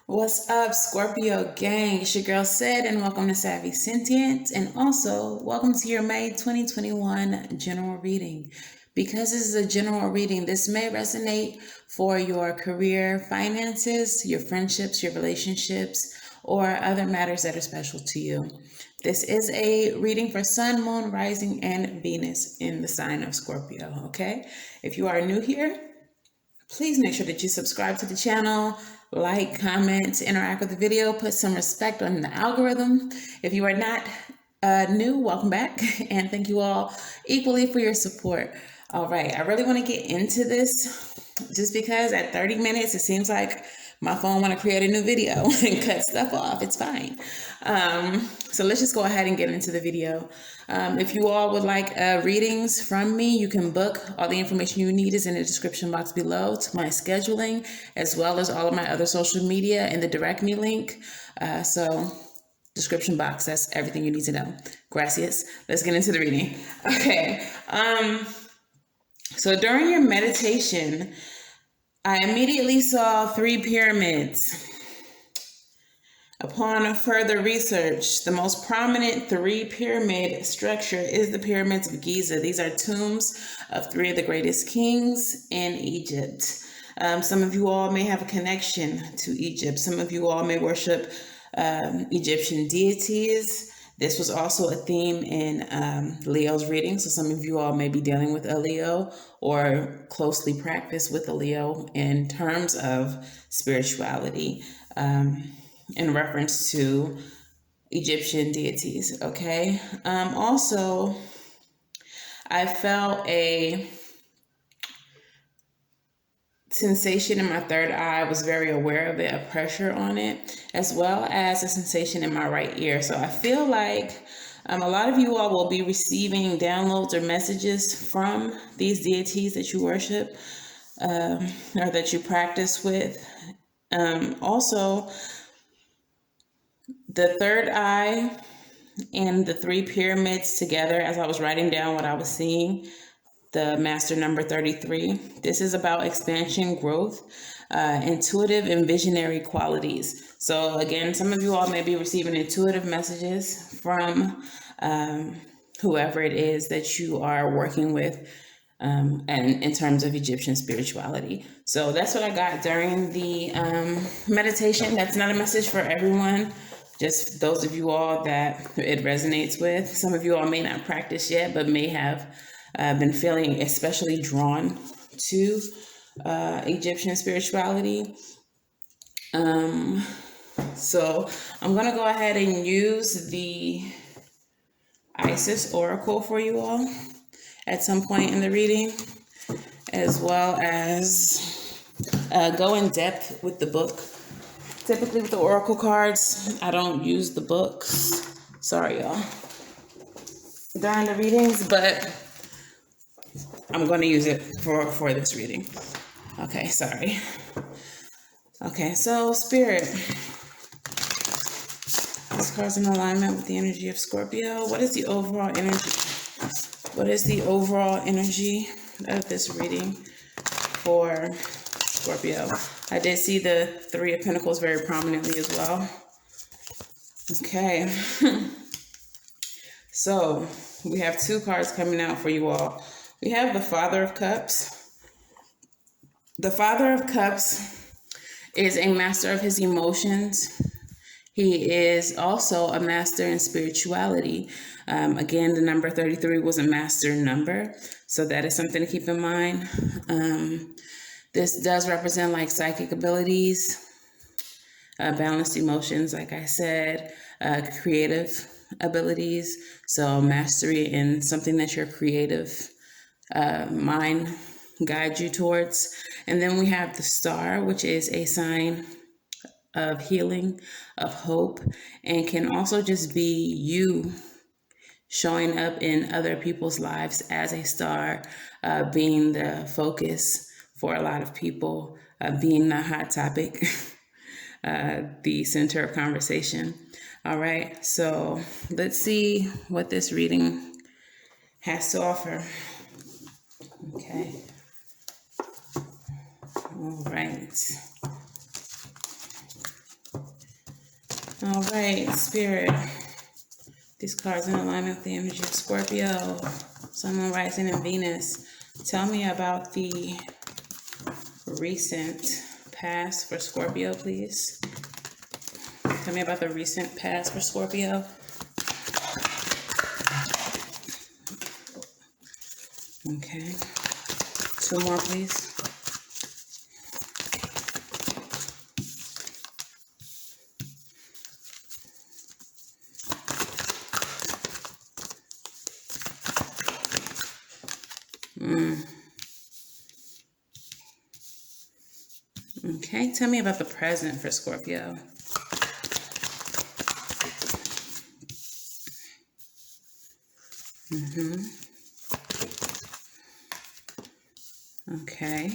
What's up, Scorpio gang? It's your girl Sid, and welcome to Savy, Sentient, and also welcome to your May 2021 general reading. Because this is a general reading, this may resonate for your career, finances, your friendships, your relationships, or other matters that are special to you. This is a reading for Sun, Moon, Rising, and Venus in the sign of Scorpio, okay? If you are new here, please make sure that you subscribe to the channel, like, comment, interact with the video, put some respect on the algorithm. If you are not new, welcome back, and thank you all equally for your support. All right, I really want to get into this just because at 30 minutes, it seems like my phone want to create a new video and cut stuff off. It's fine. So let's just go ahead and get into the video. If you all would like readings from me, you can book. All the information you need is in the description box below to my scheduling, as well as all of my other social media in the direct me link. So description box, that's everything you need to know. Gracias. Let's get into the reading. Okay. So during your meditation, I immediately saw 3 pyramids. Upon further research, the most prominent 3 pyramid structure is the pyramids of Giza. These are tombs of 3 of the greatest kings in Egypt. Some of you all may have a connection to Egypt. Some of you all may worship Egyptian deities. This was also a theme in Leo's reading. So some of you all may be dealing with a Leo or closely practice with a Leo in terms of spirituality. In reference to Egyptian deities, okay? Also, I felt a sensation in my third eye. I was very aware of it, a pressure on it, as well as a sensation in my right ear. So I feel like a lot of you all will be receiving downloads or messages from these deities that you worship or that you practice with. Also, the third eye and the 3 pyramids together, as I was writing down what I was seeing, the master number 33. This is about expansion, growth, intuitive and visionary qualities. So again, some of you all may be receiving intuitive messages from whoever it is that you are working with and in terms of Egyptian spirituality. So that's what I got during the meditation. That's not a message for everyone, just those of you all that it resonates with. Some of you all may not practice yet, but may have been feeling especially drawn to Egyptian spirituality. So I'm going to go ahead and use the Isis Oracle for you all at some point in the reading, as well as go in depth with the book. Typically with the Oracle cards, I don't use the books. Sorry, y'all. During the readings, but I'm going to use it for this reading. Okay, sorry. Okay, so Spirit. This card's in alignment with the energy of Scorpio. What is the overall energy? What is the overall energy of this reading for Scorpio? I did see the 3 of Pentacles very prominently as well. Okay. So we have 2 cards coming out for you all. We have the Father of Cups. The Father of Cups is a master of his emotions. He is also a master in spirituality. Again, the number 33 was a master number, so that is something to keep in mind. This does represent like psychic abilities, balanced emotions, like I said, creative abilities. So mastery in something that your creative mind guides you towards. And then we have the Star, which is a sign of healing, of hope, and can also just be you showing up in other people's lives as a star, being the focus for a lot of people, being the hot topic, the center of conversation. All right, so let's see what this reading has to offer. Okay. All right. All right, Spirit. These cards in alignment with the energy of Scorpio, Sun, Moon, Rising, and Venus. Tell me about the recent past for Scorpio, please. Tell me about the recent past for Scorpio. Okay. 2 more, please. Okay, tell me about the present for Scorpio. Okay.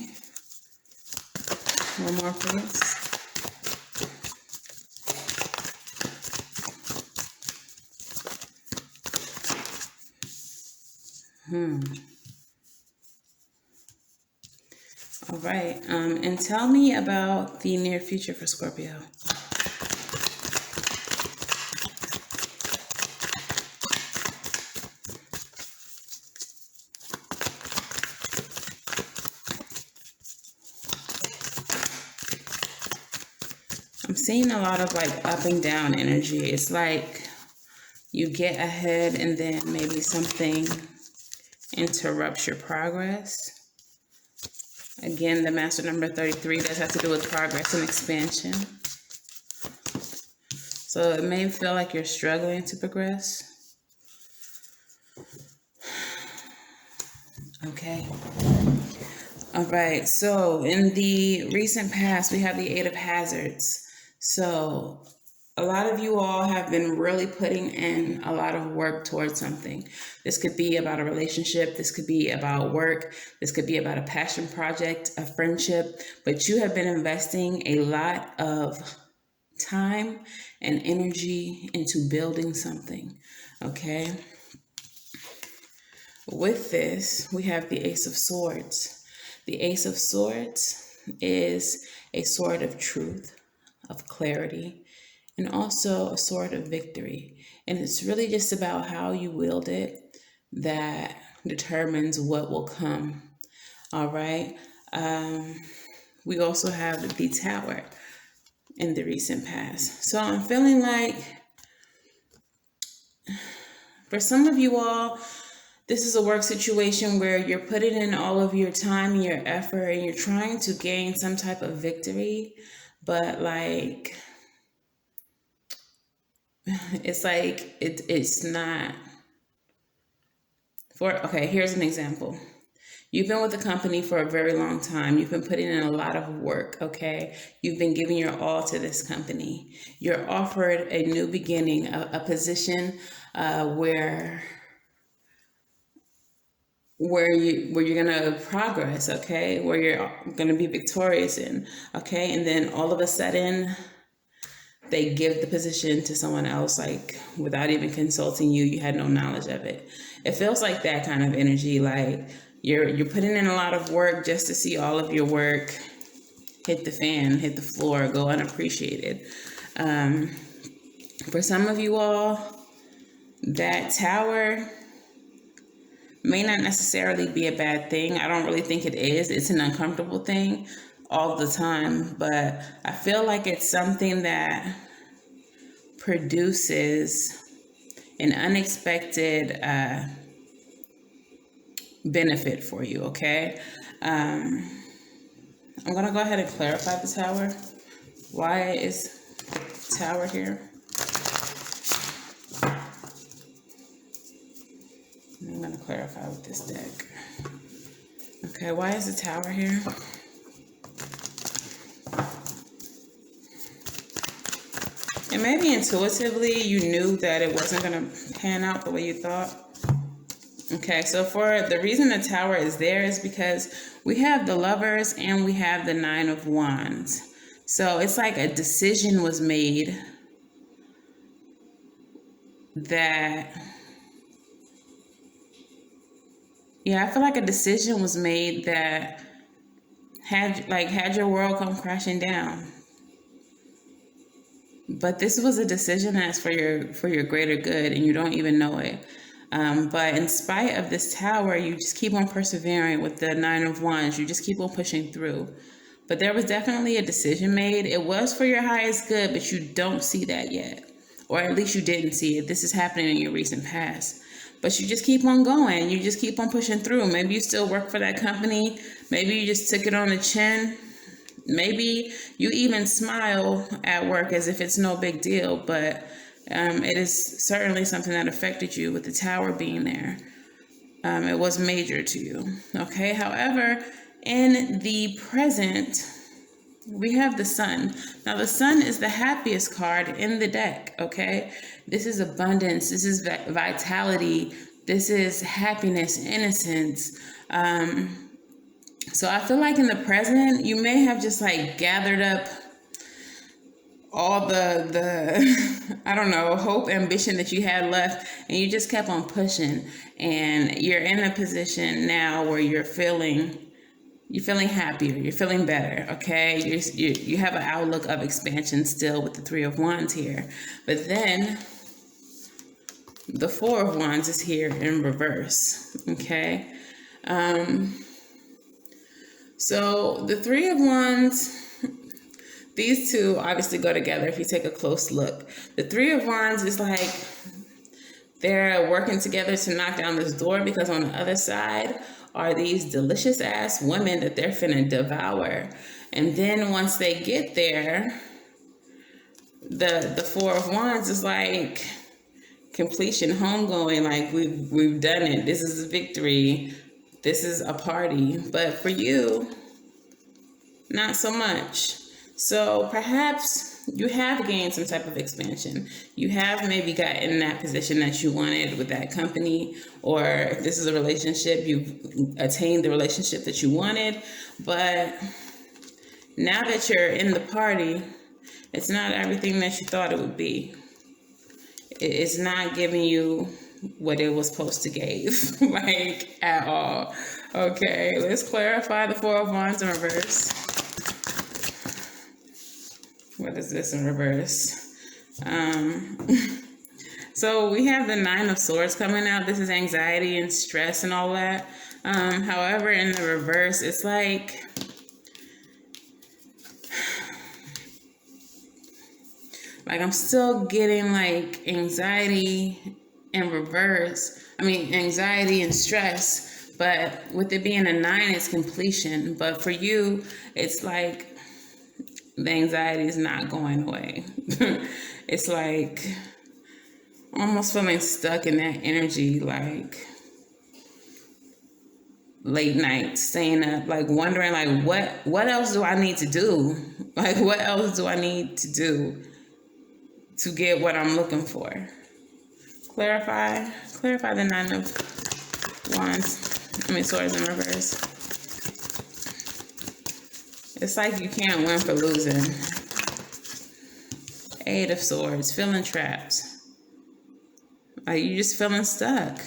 1 more, please. All right. And tell me about the near future for Scorpio. I'm seeing a lot of like up and down energy. It's like you get ahead and then maybe something interrupts your progress. Again, the master number 33 does have to do with progress and expansion. So it may feel like you're struggling to progress. Okay. All right. So in the recent past, we have the 8 of Hazards. So a lot of you all have been really putting in a lot of work towards something. This could be about a relationship. This could be about work. This could be about a passion project, a friendship. But you have been investing a lot of time and energy into building something. Okay. With this, we have the Ace of Swords. The Ace of Swords is a sword of truth, of clarity, and also a sword of victory. And it's really just about how you wield it that determines what will come. All right. We also have the Tower in the recent past. So I'm feeling like for some of you all, this is a work situation where you're putting in all of your time and your effort and you're trying to gain some type of victory, but like, it's like, it's not okay, here's an example. You've been with the company for a very long time. You've been putting in a lot of work, okay? You've been giving your all to this company. You're offered a new beginning, a position where you're gonna progress, okay? Where you're gonna be victorious in, okay? And then all of a sudden, they give the position to someone else, like without even consulting you. You had no knowledge of it. It feels like that kind of energy, like you're putting in a lot of work just to see all of your work hit the fan, hit the floor, go unappreciated. For some of you all, that Tower may not necessarily be a bad thing. I don't really think it is. It's an uncomfortable thing all the time, but I feel like it's something that produces an unexpected benefit for you, okay? I'm gonna go ahead and clarify the Tower. Why is the Tower here? I'm gonna clarify with this deck. Okay, why is the Tower here? And maybe intuitively you knew that it wasn't gonna pan out the way you thought. Okay, so for the reason the Tower is there is because we have the Lovers and we have the 9 of Wands. So it's like a decision was made that, yeah, I feel like a decision was made that had your world come crashing down. but this was a decision that's for your greater good, and you don't even know it. But in spite of this Tower, you just keep on persevering with the Nine of Wands. You just keep on pushing through. But there was definitely a decision made. It was for your highest good, but you don't see that yet. Or at least you didn't see it. This is happening in your recent past. But you just keep on going. You just keep on pushing through. Maybe you still work for that company. Maybe you just took it on the chin. Maybe you even smile at work as if it's no big deal. But it is certainly something that affected you with the Tower being there. It was major to you. Okay. However, in the present, we have the Sun. Now, the Sun is the happiest card in the deck, okay? This is abundance. This is vitality. This is happiness, innocence. So I feel like in the present, you may have just like gathered up all the I don't know, hope, ambition that you had left, and you just kept on pushing. And you're in a position now where you're feeling happier, you're feeling better, okay? You have an outlook of expansion still with the Three of Wands here. But then the Four of Wands is here in reverse, okay? So the Three of Wands, these two obviously go together if you take a close look. The Three of Wands is like they're working together to knock down this door, because on the other side are these delicious ass women that they're finna devour. And then once they get there, the Four of Wands is like completion, homegoing, like we've done it. This is a victory. This is a party. But for you, not so much. So perhaps you have gained some type of expansion. You have maybe gotten in that position that you wanted with that company, or if this is a relationship, you've attained the relationship that you wanted. But now that you're in the party, it's not everything that you thought it would be. It's not giving you what it was supposed to give, like at all. Okay, let's clarify the Four of Wands in reverse. What is this in reverse? So we have the Nine of Swords coming out. This is anxiety and stress and all that. However, in the reverse, it's like I'm still getting like anxiety in reverse. I mean, anxiety and stress, but with it being a 9, it's completion. But for you, it's like the anxiety is not going away. It's like almost feeling stuck in that energy, like late night, staying up, like wondering, like what else do I need to do? Like what else do I need to do to get what I'm looking for? Clarify the Nine of Swords in reverse. It's like you can't win for losing. Eight of Swords, feeling trapped. Like you just feeling stuck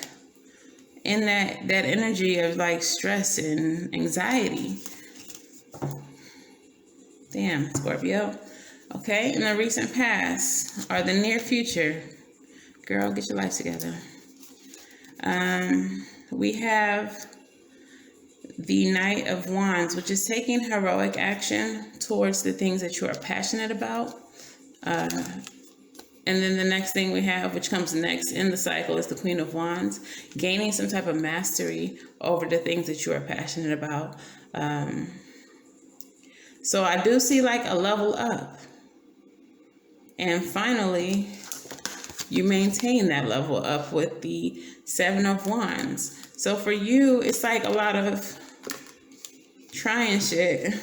in that energy of like stress and anxiety. Damn, Scorpio. Okay, in the recent past or the near future, girl, get your life together. We have the Knight of Wands, which is taking heroic action towards the things that you are passionate about. And then the next thing we have, which comes next in the cycle, is the Queen of Wands, gaining some type of mastery over the things that you are passionate about. So I do see like a level up. And finally, you maintain that level up with the Seven of Wands. So for you, it's like a lot of trying shit,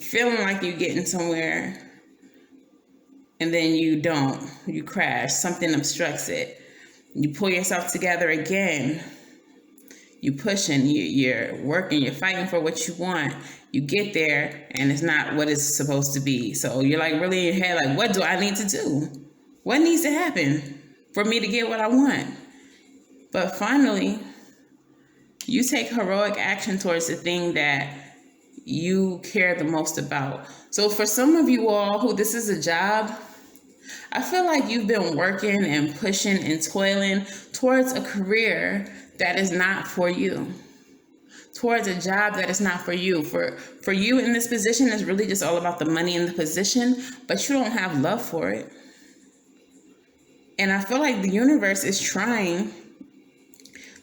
feeling like you're getting somewhere, and then you don't. You crash. Something obstructs it. You pull yourself together again. You pushing, you're working, you're fighting for what you want. You get there, and it's not what it's supposed to be. So you're like really in your head, like, what do I need to do? What needs to happen for me to get what I want? But finally, you take heroic action towards the thing that you care the most about. So for some of you all who this is a job, I feel like you've been working and pushing and toiling towards a career that is not for you, towards a job that is not for you. For you in this position is really just all about the money in the position, but you don't have love for it. And I feel like the universe is trying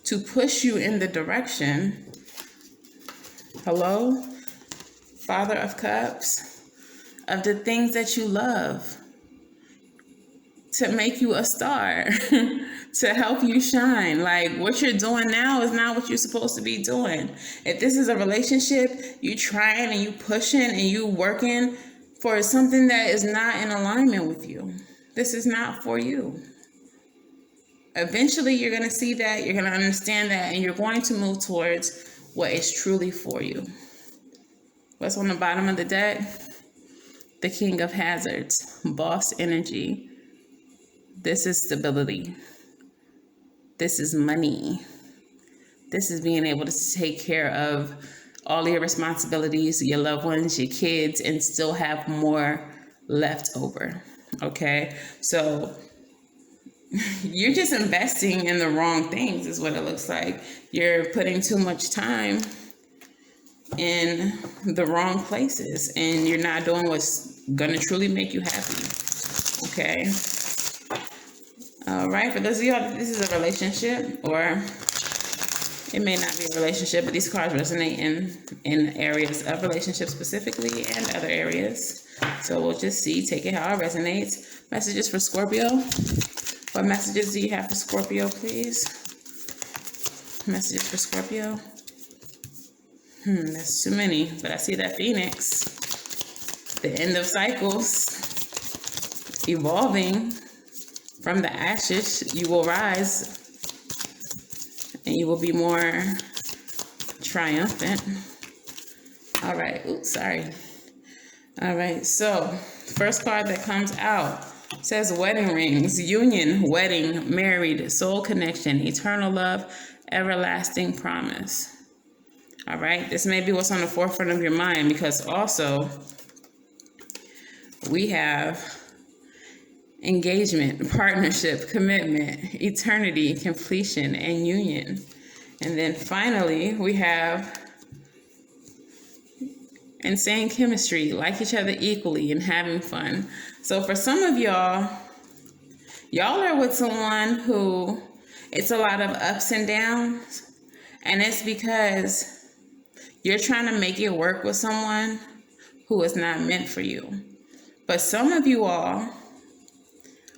to push you in the direction, hello, Father of Cups, of the things that you love, to make you a star, to help you shine. Like, what you're doing now is not what you're supposed to be doing. If this is a relationship, you trying and you pushing and you working for something that is not in alignment with you. This is not for you. Eventually, you're going to see that, you're going to understand that, and you're going to move towards what is truly for you. What's on the bottom of the deck? The King of Hazards, boss energy. This is stability. This is money. This is being able to take care of all your responsibilities, your loved ones, your kids, and still have more left over. Okay? So you're just investing in the wrong things is what it looks like. You're putting too much time in the wrong places, and you're not doing what's going to truly make you happy. Okay? All right, for those of y'all, this is a relationship, or it may not be a relationship, but these cards resonate in areas of relationships specifically and other areas. So we'll just see, take it how it resonates. Messages for Scorpio. What messages do you have for Scorpio, please? Messages for Scorpio. That's too many, but I see that Phoenix. The end of cycles. Evolving. From the ashes, you will rise, and you will be more triumphant. All right. Oops, sorry. All right. So, first card that comes out says wedding rings, union, wedding, married, soul connection, eternal love, everlasting promise. All right. This may be what's on the forefront of your mind, because also we have engagement, partnership, commitment, eternity, completion, and union. And then finally, we have insane chemistry, like each other equally and having fun. So for some of y'all are with someone who it's a lot of ups and downs, and it's because you're trying to make it work with someone who is not meant for you. But some of you all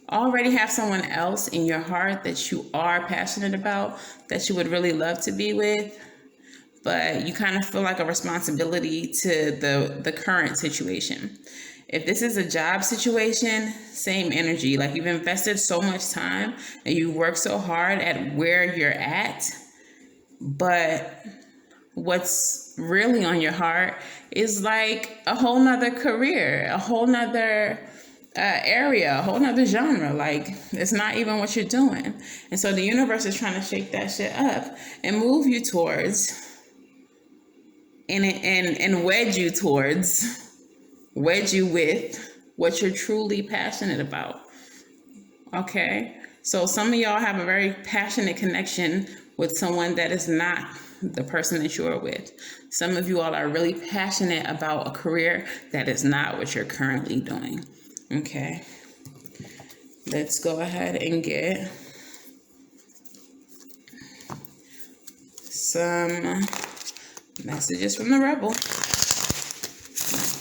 already have someone else in your heart that you are passionate about, that you would really love to be with, but you kind of feel like a responsibility to the current situation. If this is a job situation, same energy. Like, you've invested so much time and you work so hard at where you're at, but what's really on your heart is like a whole nother career, a whole nother area, a whole nother genre. Like, it's not even what you're doing. And so the universe is trying to shake that shit up and move you towards and wedge you with what you're truly passionate about. Okay? So some of y'all have a very passionate connection with someone that is not the person that you are with. Some of you all are really passionate about a career that is not what you're currently doing. Okay, let's go ahead and get some messages from the Rebel.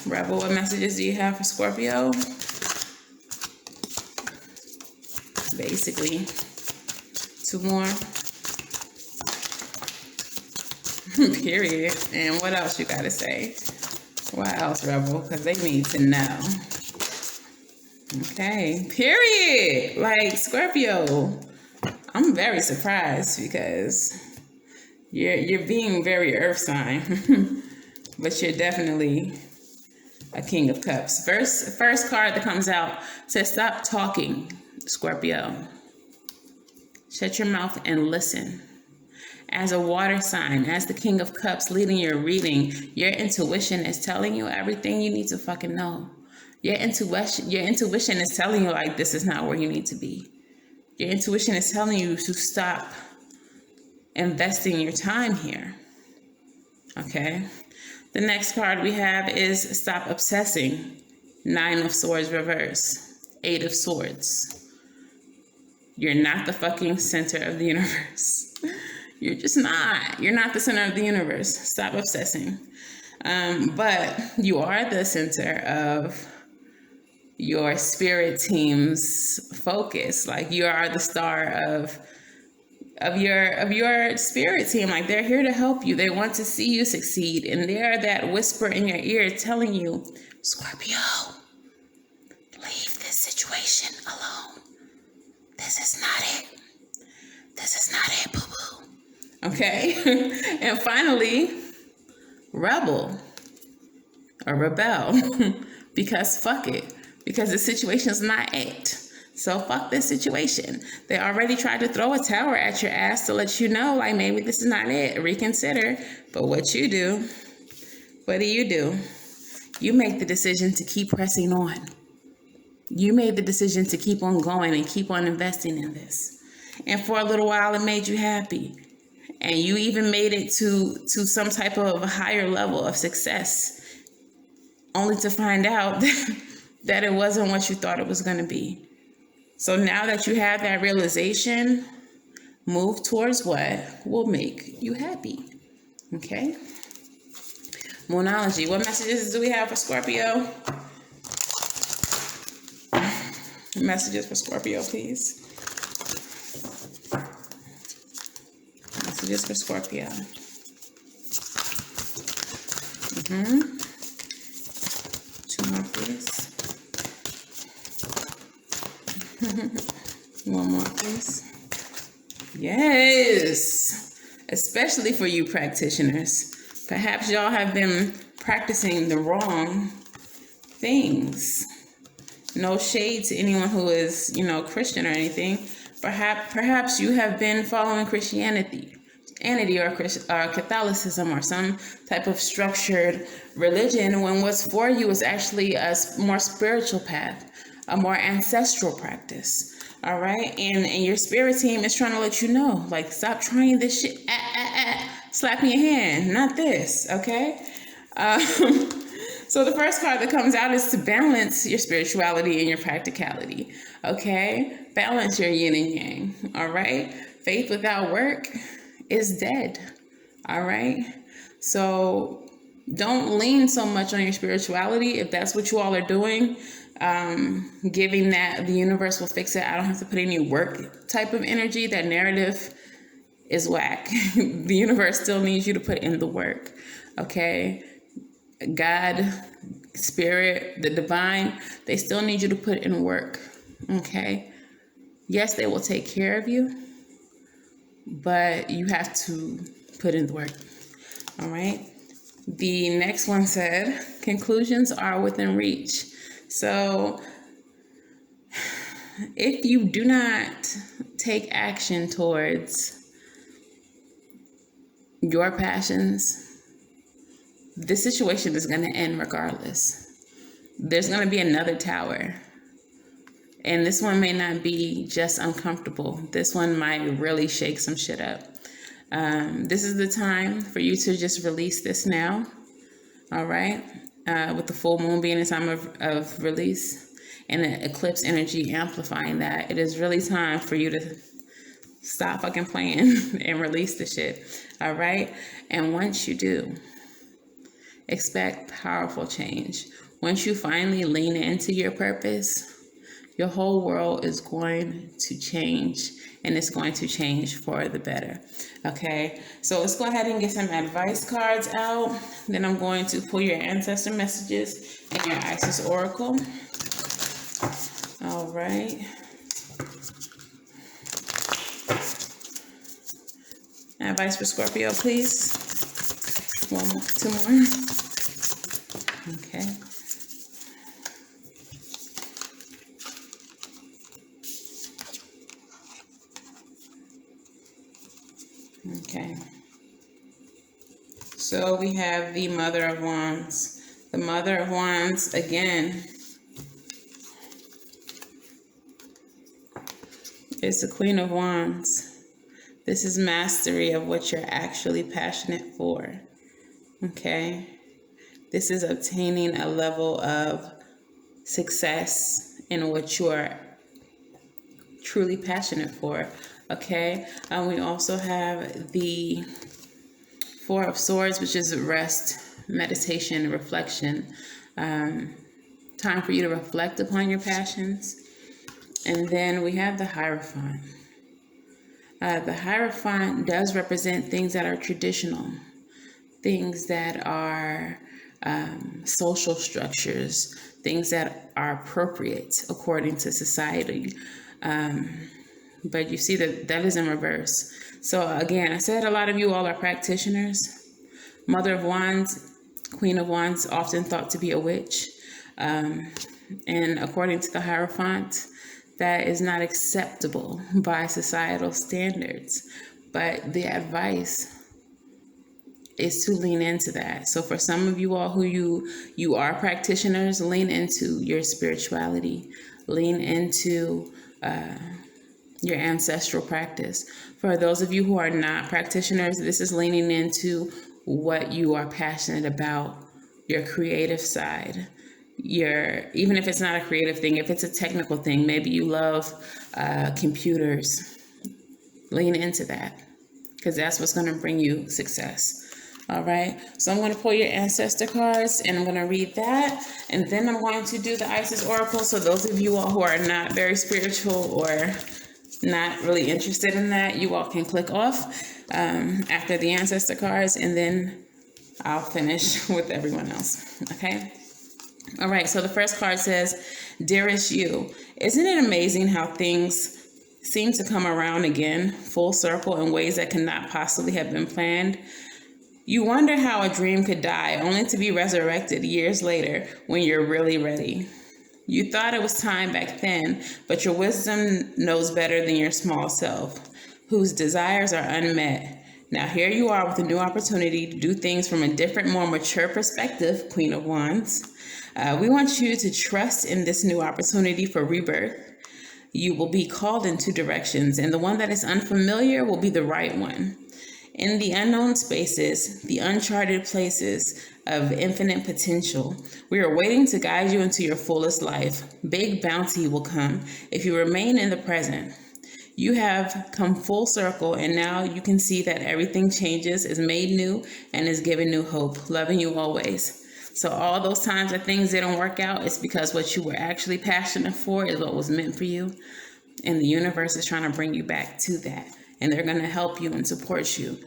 Rebel, what messages do you have for Scorpio? Basically, 2 more. Period. And what else you gotta say? What else, Rebel? Because they need to know. Okay, period. Like, Scorpio, I'm very surprised because you're being very earth sign, but you're definitely a King of Cups. First card that comes out says, stop talking, Scorpio. Shut your mouth and listen. As a water sign, as the King of Cups leading your reading, your intuition is telling you everything you need to fucking know. Your intuition is telling you like this is not where you need to be. Your intuition is telling you to stop investing your time here. Okay. The next card we have is stop obsessing. 9 of Swords reverse. 8 of Swords. You're not the fucking center of the universe. You're just not. You're not the center of the universe. Stop obsessing. But you are the center of your spirit team's focus. Like you are the star of your spirit team. Like they're here to help you. They want to see you succeed. And they're that whisper in your ear telling you, Scorpio, leave this situation alone. This is not it. This is not it, boo-boo. Okay? And finally, rebel or rebel. Because fuck it. Because the situation is not it. So fuck this situation. They already tried to throw a tower at your ass to let you know, like, maybe this is not it. Reconsider. But what do? What do? You make the decision to keep pressing on. You made the decision to keep on going and keep on investing in this. And for a little while, it made you happy. And you even made it to some type of a higher level of success, only to find out that it wasn't what you thought it was going to be. So now that you have that realization, move towards what will make you happy. Okay? Moonology. What messages do we have for Scorpio? Messages for Scorpio, please. Messages for Scorpio. Two more, please. One more, please. Yes. Especially for you practitioners. Perhaps y'all have been practicing the wrong things. No shade to anyone who is, Christian or anything. Perhaps you have been following Christianity or Catholicism or some type of structured religion when what's for you is actually a more spiritual path, a more ancestral practice. All right. And your spirit team is trying to let you know, like, stop trying this shit. Slap your hand, not this. Okay. So the first card that comes out is to balance your spirituality and your practicality. Okay. Balance your yin and yang. All right. Faith without work is dead. All right. So don't lean so much on your spirituality. If that's what you all are doing, giving that the universe will fix it, I don't have to put any work type of energy, that narrative is whack. The universe still needs you to put in the work. Okay. God, spirit, the divine, they still need you to put in work. Okay. Yes, they will take care of you, but you have to put in the work. All right. The next one said, conclusions are within reach. So if you do not take action towards your passions, this situation is going to end regardless. There's going to be another tower. And this one may not be just uncomfortable. This one might really shake some shit up. This is the time for you to just release this now. All right. With the full moon being a time of release and the eclipse energy amplifying that, it is really time for you to stop fucking playing and release the shit. All right. And once you do, expect powerful change. Once you finally lean into your purpose, your whole world is going to change, and it's going to change for the better. Okay, so let's go ahead and get some advice cards out. Then I'm going to pull your ancestor messages and your Isis Oracle. All right. Advice for Scorpio, please. One more, two more. Okay. Okay. So we have the Mother of Wands. The Mother of Wands, again, It's the Queen of Wands. This is mastery of what you're actually passionate for. Okay? This is obtaining a level of success in what you are truly passionate for. Okay? We also have the Four of Swords, which is rest, meditation, reflection. Time for you to reflect upon your passions. And then we have the Hierophant. The Hierophant does represent things that are traditional, things that are social structures, things that are appropriate according to society. But you see that is in reverse. So again, I said a lot of you all are practitioners. Mother of Wands, Queen of Wands, often thought to be a witch. And according to the Hierophant, that is not acceptable by societal standards. But the advice is to lean into that. So for some of you all who you are practitioners, lean into your spirituality, lean into your ancestral practice. For those of you who are not practitioners, this is leaning into what you are passionate about, your creative side. Even if it's not a creative thing, if it's a technical thing, maybe you love computers, lean into that, because that's what's going to bring you success. All right, so I'm going to pull your ancestor cards and I'm going to read that, and then I'm going to do the Isis Oracle. So those of you all who are not very spiritual or not really interested in that, you all can click off after the ancestor cards, and then I'll finish with everyone else. Okay. All right. So the first card says, "Dearest you, isn't it amazing how things seem to come around again, full circle, in ways that cannot possibly have been planned? You wonder how a dream could die only to be resurrected years later when you're really ready. You thought it was time back then, but your wisdom knows better than your small self, whose desires are unmet. Now here you are with a new opportunity to do things from a different, more mature perspective, Queen of Wands. We want you to trust in this new opportunity for rebirth. You will be called in two directions, and the one that is unfamiliar will be the right one. In the unknown spaces, the uncharted places of infinite potential, we are waiting to guide you into your fullest life. Big bounty will come if you remain in the present. You have come full circle, and now you can see that everything changes, is made new, and is given new hope. Loving you always." So all those times that things didn't work out, it's because what you were actually passionate for is what was meant for you. And the universe is trying to bring you back to that. And they're going to help you and support you.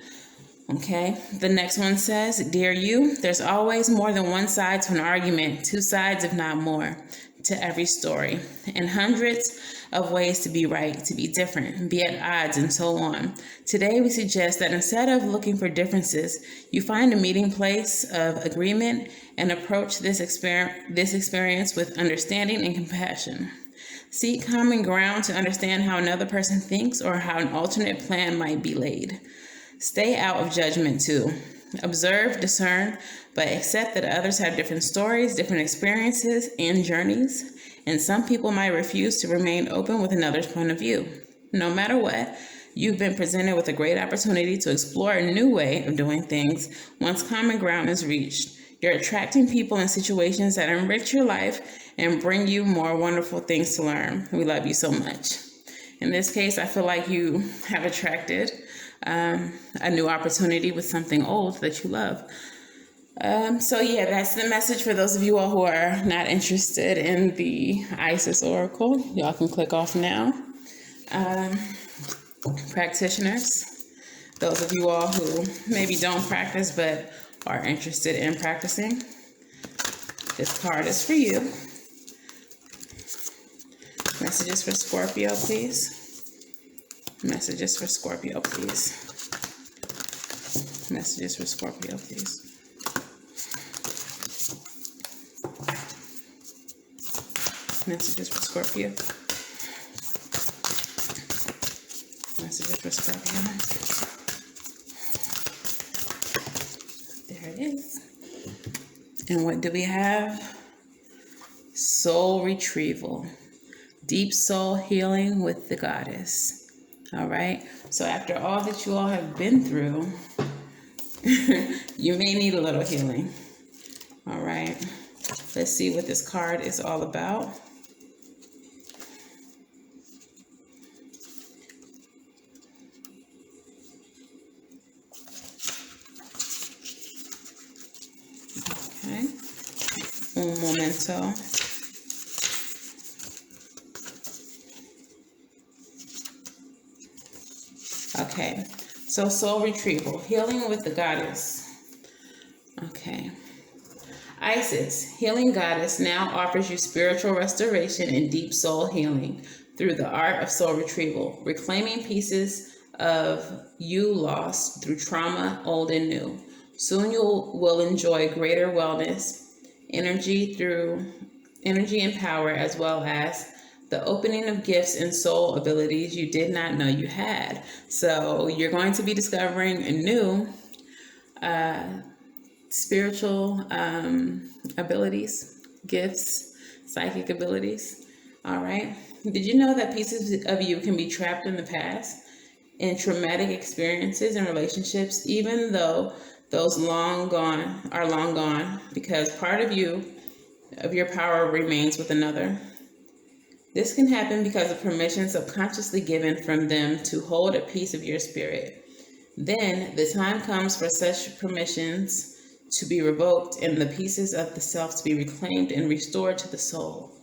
Okay. The next one says, "Dear you, there's always more than one side to an argument, two sides, if not more, to every story, and hundreds of ways to be right, to be different, be at odds, and so on. Today, we suggest that instead of looking for differences, you find a meeting place of agreement and approach this experience with understanding and compassion. Seek common ground to understand how another person thinks or how an alternate plan might be laid. Stay out of judgment too. Observe, discern, but accept that others have different stories, different experiences, and journeys, and some people might refuse to remain open with another's point of view. No matter what, you've been presented with a great opportunity to explore a new way of doing things once common ground is reached. You're attracting people and situations that enrich your life and bring you more wonderful things to learn. We love you so much." In this case, I feel like you have attracted a new opportunity with something old that you love. So yeah, that's the message for those of you all who are not interested in the Isis Oracle. Y'all can click off now. Practitioners, those of you all who maybe don't practice but are interested in practicing, this card is for you. Messages for Scorpio, please. Messages for Scorpio, please. Messages for Scorpio, please. Messages for Scorpio. Messages for Scorpio. There it is. And what do we have? Soul retrieval. Deep soul healing with the goddess. All right. So after all that you all have been through, you may need a little healing. All right. Let's see what this card is all about. Okay. Un momento. Okay. So soul retrieval, healing with the goddess. Okay. Isis, healing goddess, now offers you spiritual restoration and deep soul healing through the art of soul retrieval, reclaiming pieces of you lost through trauma, old and new. Soon you will enjoy greater wellness, energy and power, as well as the opening of gifts and soul abilities you did not know you had. So you're going to be discovering new spiritual abilities, gifts, psychic abilities. All right. Did you know that pieces of you can be trapped in the past in traumatic experiences and relationships, even though those are long gone, because part of your power remains with another? This can happen because of permission subconsciously given from them to hold a piece of your spirit. Then the time comes for such permissions to be revoked and the pieces of the self to be reclaimed and restored to the soul.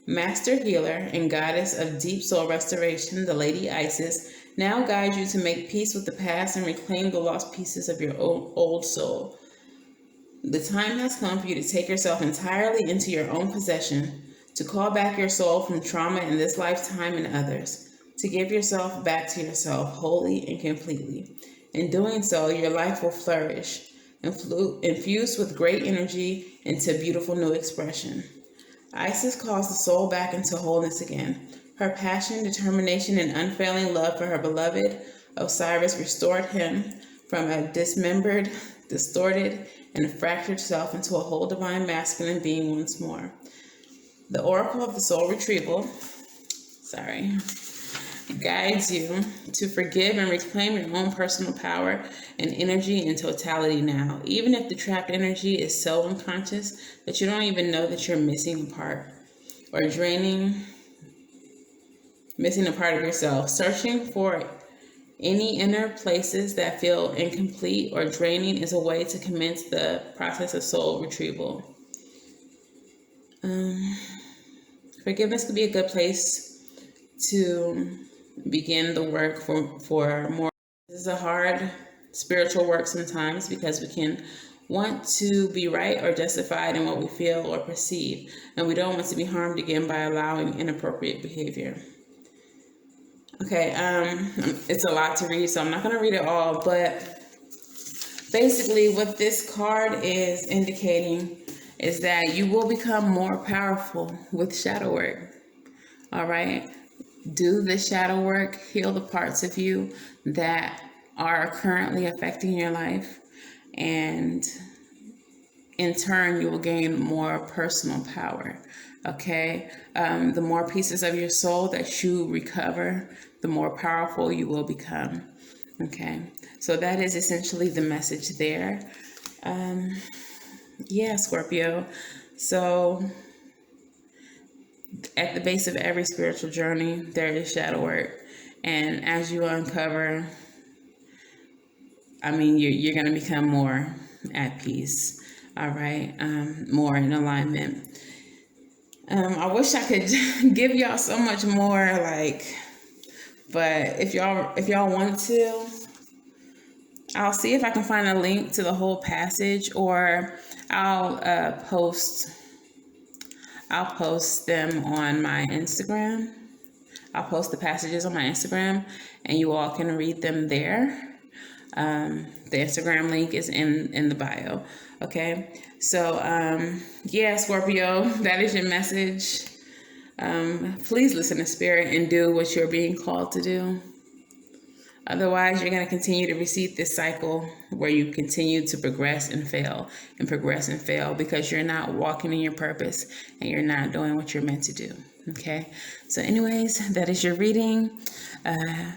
Master healer and goddess of deep soul restoration, the Lady Isis, now guides you to make peace with the past and reclaim the lost pieces of your old soul. The time has come for you to take yourself entirely into your own possession, to call back your soul from trauma in this lifetime and others, to give yourself back to yourself wholly and completely. In doing so, your life will flourish, infused with great energy into beautiful new expression. Isis calls the soul back into wholeness again. Her passion, determination, and unfailing love for her beloved Osiris restored him from a dismembered, distorted, and fractured self into a whole divine masculine being once more. The Oracle of the Soul Retrieval, guides you to forgive and reclaim your own personal power and energy in totality now, even if the trapped energy is so unconscious that you don't even know that you're missing a part or missing a part of yourself. Searching for any inner places that feel incomplete or draining is a way to commence the process of soul retrieval. Forgiveness could be a good place to begin the work for more. This is a hard spiritual work sometimes because we can want to be right or justified in what we feel or perceive, and we don't want to be harmed again by allowing inappropriate behavior. Okay, it's a lot to read, so I'm not going to read it all, but basically what this card is indicating is that you will become more powerful with shadow work. All right. Do the shadow work, heal the parts of you that are currently affecting your life, and in turn, you will gain more personal power. Okay. The more pieces of your soul that you recover, the more powerful you will become. Okay. So that is essentially the message there. Yeah, Scorpio. So at the base of every spiritual journey, there is shadow work. And as you uncover, you're going to become more at peace. All right. More in alignment. I wish I could give y'all so much more, but if y'all want to, I'll see if I can find a link to the whole passage, or I'll post them on my Instagram. I'll post the passages on my Instagram, and you all can read them there. The Instagram link is in the bio. Okay. So, yeah, Scorpio, that is your message. Please listen to Spirit and do what you're being called to do. Otherwise, you're going to continue to repeat this cycle where you continue to progress and fail because you're not walking in your purpose and you're not doing what you're meant to do. Okay, so anyways, that is your reading.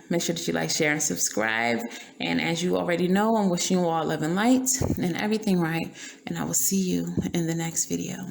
Make sure that you like, share, and subscribe. And as you already know, I'm wishing you all love and light and everything right. And I will see you in the next video.